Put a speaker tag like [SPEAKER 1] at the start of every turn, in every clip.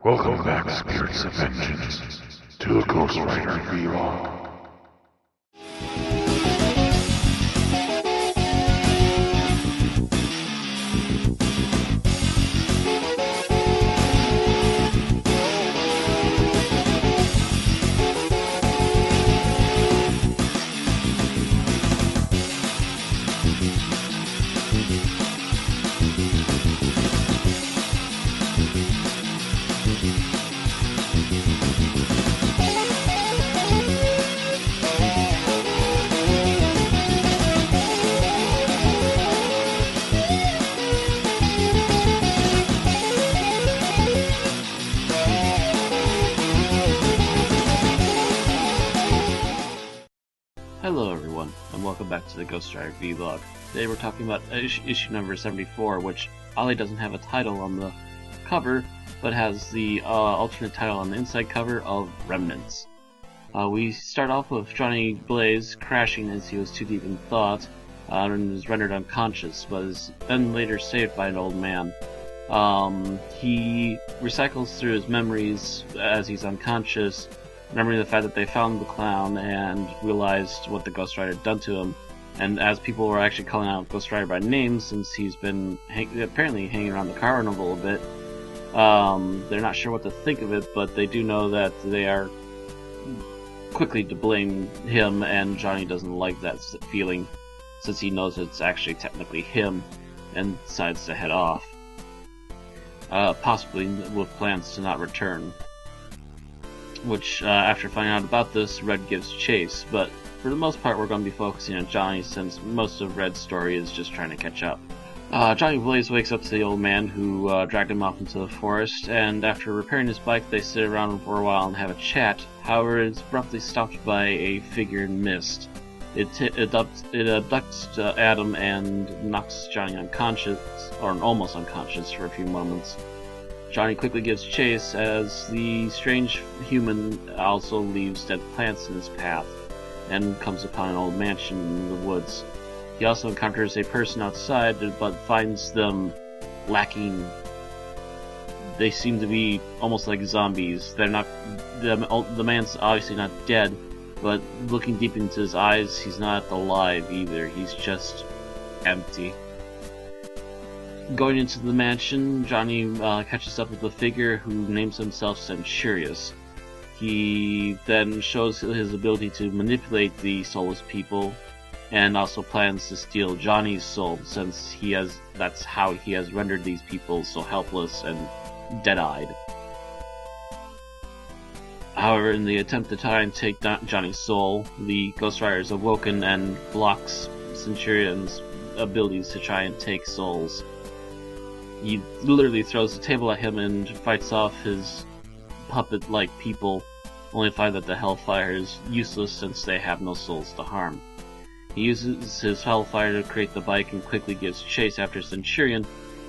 [SPEAKER 1] Welcome back, Spirits of Vengeance, to a Ghost Rider vlog.
[SPEAKER 2] Hello everyone, and welcome back to the Ghost Rider vlog. Today we're talking about issue number 74, which oddly doesn't have a title on the cover, but has the alternate title on the inside cover of Remnants. We start off with Johnny Blaze crashing as he was too deep in thought, and is rendered unconscious, but is then later saved by an old man. He recycles through his memories as he's unconscious, remembering the fact that they found the clown and realized what the Ghost Rider had done to him. And as people were actually calling out Ghost Rider by name, since he's been apparently hanging around the carnival a bit, they're not sure what to think of it, but they do know that they are quickly to blame him, and Johnny doesn't like that feeling, since he knows it's actually technically him, and decides to head off. Possibly with plans to not return. Which, after finding out about this, Red gives chase, but for the most part we're going to be focusing on Johnny, since most of Red's story is just trying to catch up. Johnny Blaze wakes up to the old man who dragged him off into the forest, and after repairing his bike they sit around for a while and have a chat. However, it's abruptly stopped by a figure in mist. It abducts Adam and knocks Johnny unconscious, or almost unconscious, for a few moments. Johnny quickly gives chase as the strange human also leaves dead plants in his path and comes upon an old mansion in the woods. He also encounters a person outside, but finds them lacking. They seem to be almost like zombies. They're not. The man's obviously not dead, but looking deep into his eyes, he's not alive either. He's just empty. Going into the mansion, Johnny catches up with a figure who names himself Centurious. He then shows his ability to manipulate the soulless people, and also plans to steal Johnny's soul, since that's how he has rendered these people so helpless and dead-eyed. However, in the attempt to try and take Johnny's soul, the Ghost Rider is awoken and blocks Centurion's abilities to try and take souls. He literally throws the table at him and fights off his puppet-like people, only to find that the Hellfire is useless since they have no souls to harm. He uses his Hellfire to create the bike and quickly gives chase after Centurion.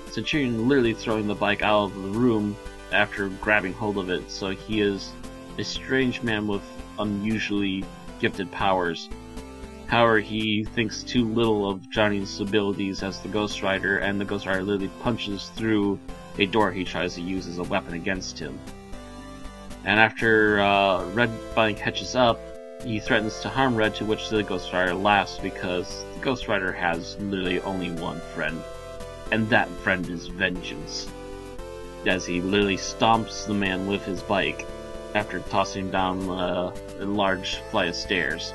[SPEAKER 2] Centurion literally throwing the bike out of the room after grabbing hold of it, so he is a strange man with unusually gifted powers. However, he thinks too little of Johnny's abilities as the Ghost Rider, and the Ghost Rider literally punches through a door he tries to use as a weapon against him. And after Red finally catches up, he threatens to harm Red, to which the Ghost Rider laughs because the Ghost Rider has literally only one friend, and that friend is vengeance, as he literally stomps the man with his bike after tossing him down a large flight of stairs.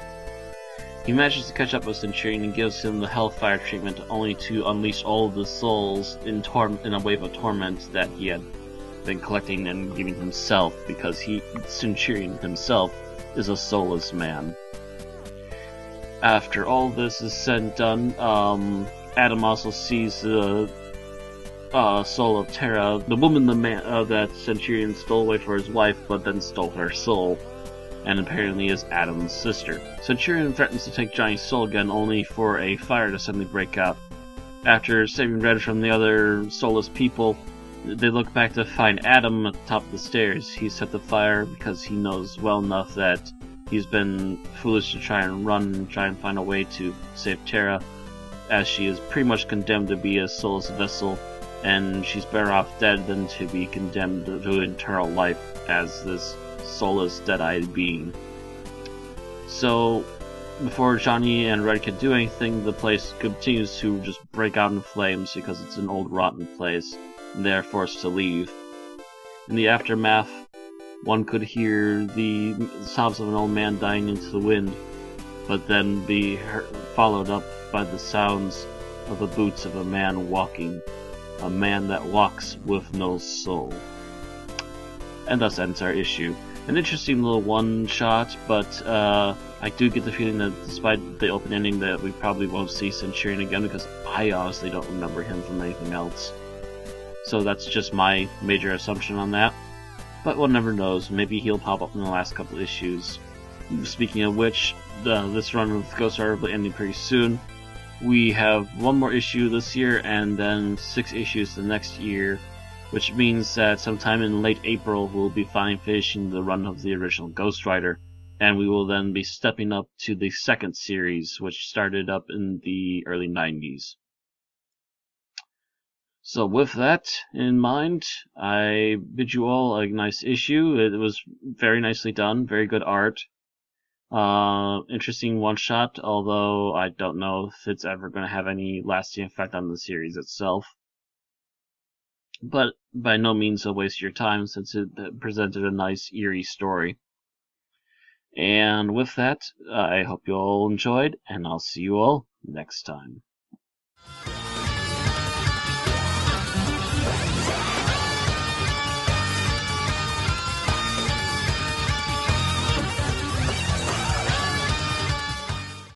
[SPEAKER 2] He manages to catch up with Centurion and gives him the Hellfire treatment, only to unleash all of the souls in a wave of torment that he had been collecting and giving himself, because Centurion himself is a soulless man. After all this is said and done, Adam also sees the soul of Terra, the woman that Centurion stole away for his wife, but then stole her soul, and apparently is Adam's sister. Centurion threatens to take Johnny's soul again, only for a fire to suddenly break out. After saving Red from the other soulless people, they look back to find Adam at the top of the stairs. He set the fire because he knows well enough that he's been foolish to try and run and try and find a way to save Terra, as she is pretty much condemned to be a soulless vessel and she's better off dead than to be condemned to eternal life as this soulless, dead-eyed being. So, before Johnny and Red can do anything, the place continues to just break out in flames because it's an old, rotten place, and they are forced to leave. In the aftermath, one could hear the sobs of an old man dying into the wind, but then be followed up by the sounds of the boots of a man walking, a man that walks with no soul. And thus ends our issue. An interesting little one-shot, but I do get the feeling that despite the open ending that we probably won't see Centurion again, because I honestly don't remember him from anything else. So that's just my major assumption on that. But one never knows, maybe he'll pop up in the last couple issues. Speaking of which, this run with Ghost Rider will be ending pretty soon. We have one more issue this year, and then 6 issues the next year, which means that sometime in late April we'll be finishing the run of the original Ghost Rider, and we will then be stepping up to the second series, which started up in the early 90s. So with that in mind, I bid you all a nice issue. It was very nicely done, very good art. Interesting one-shot, although I don't know if it's ever going to have any lasting effect on the series itself. But by no means a waste of your time, since it presented a nice, eerie story. And with that, I hope you all enjoyed, and I'll see you all next time.